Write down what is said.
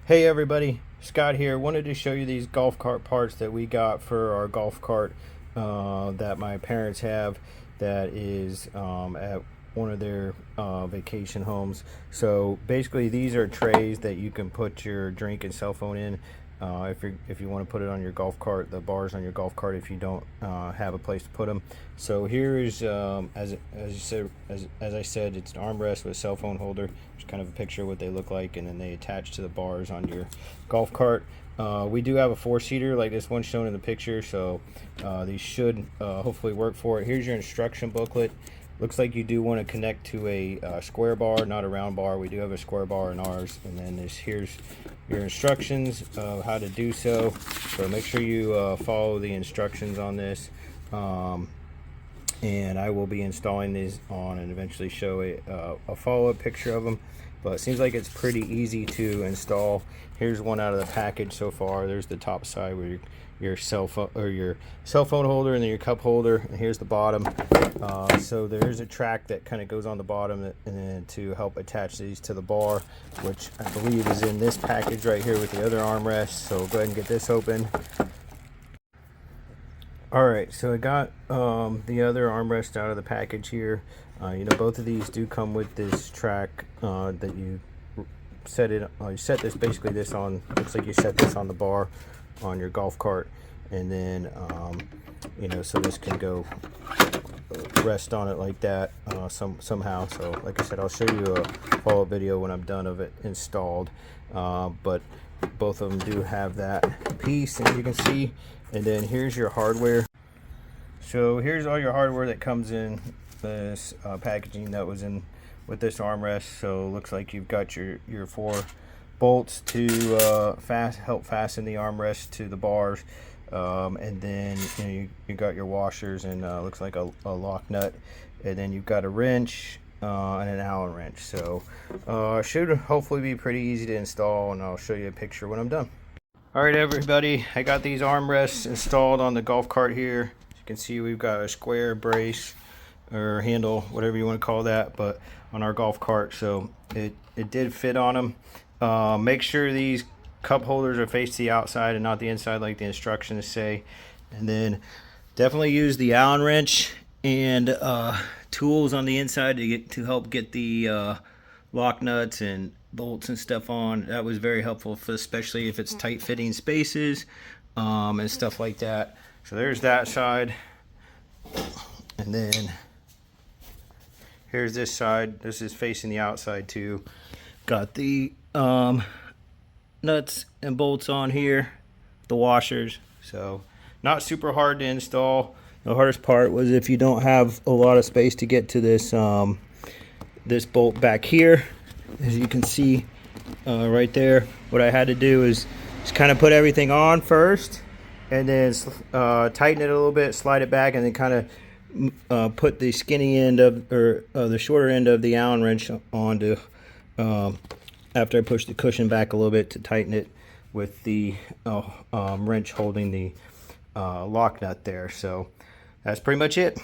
Hey everybody, Scott here. Wanted to show you these golf cart parts that we got for our golf cart that my parents have that is at one of their vacation homes. So basically these are trays that you can put your drink and cell phone in if you want to put it on your golf cart, the bars on your golf cart if you don't have a place to put them. So here is as I said, it's an armrest with a cell phone holder. There's kind of a picture of what they look like, and then they attach to the bars on your golf cart. We do have a 4-seater like this one shown in the picture, so these should hopefully work for it. Here's your instruction booklet. Looks like you do want to connect to a square bar, not a round bar. We do have a square bar in ours. And then here's your instructions of how to do so. So make sure you follow the instructions on this. And I will be installing these on and eventually show a follow-up picture of them. But it seems like it's pretty easy to install. Here's one out of the package so far. There's the top side where your cell phone holder, and then your cup holder, and here's the bottom. So there's a track that kind of goes on the bottom, and then to help attach these to the bar, which I believe is in this package right here with the other armrest. So go ahead and get this open. Alright, so I got the other armrest out of the package here. Both of these do come with this track that you set it. You set this on. Looks like you set this on the bar on your golf cart, and then so this can go rest on it like that somehow. So like I said, I'll show you a follow-up video when I'm done of it installed. But both of them do have that piece, as you can see. And then here's your hardware. So here's all your hardware that comes in this packaging that was in with this armrest. So it looks like you've got your 4 bolts to help fasten the armrest to the bars, and then you got your washers and looks like a lock nut, and then you've got a wrench and an Allen wrench. So should hopefully be pretty easy to install, and I'll show you a picture when I'm done. Alright everybody, I got these armrests installed on the golf cart here. As you can see, we've got a square brace or handle, whatever you want to call that, but on our golf cart, so it did fit on them. Make sure these cup holders are faced to the outside and not the inside like the instructions say. And then definitely use the Allen wrench and tools on the inside to help get the lock nuts and bolts and stuff on. That was very helpful, especially if it's tight fitting spaces and stuff like that. So there's that side, and then here's this side. This is facing the outside too. Got the nuts and bolts on here, the washers. So not super hard to install. The hardest part was if you don't have a lot of space to get to this this bolt back here. As you can see right there, what I had to do is just kind of put everything on first, and then tighten it a little bit, slide it back, and then kind of put the skinny end of, or the shorter end of the Allen wrench onto after I push the cushion back a little bit to tighten it with the wrench holding the lock nut there. So that's pretty much it.